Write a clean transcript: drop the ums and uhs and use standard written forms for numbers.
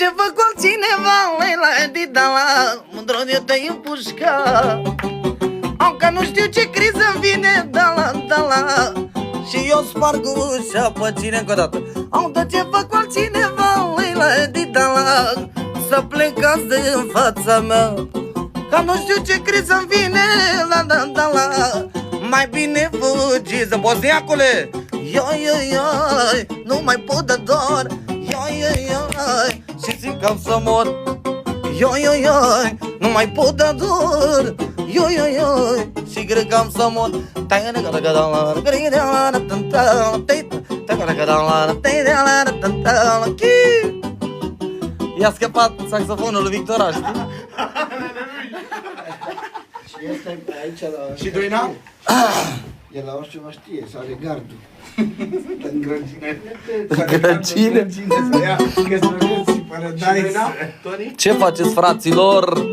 ce fac cu altcineva, la didala, mândru de te împușca. Am că nu știu ce criză vine, da la. Și eu sparg ușa pe cine încă o dată. Am de ce fac cu altcineva, la didala, să plecați din fața mea. Că nu știu ce criză vine, la. Mai bine fugiți, Bosniacule. Ioi, nu mai pot de dor. Ioi, și simt că să mor. Ioi, nu mai pot de dor. Ioi, și cred că am să mor. I-a scăpat saxofonul lui Victor, știi? Și este aici la... Și Doina? E la Oșceva știe, să are gardul. În grăncine. Grăncine? Să ia, că să vezi și paradise. Ce faceți, fraților?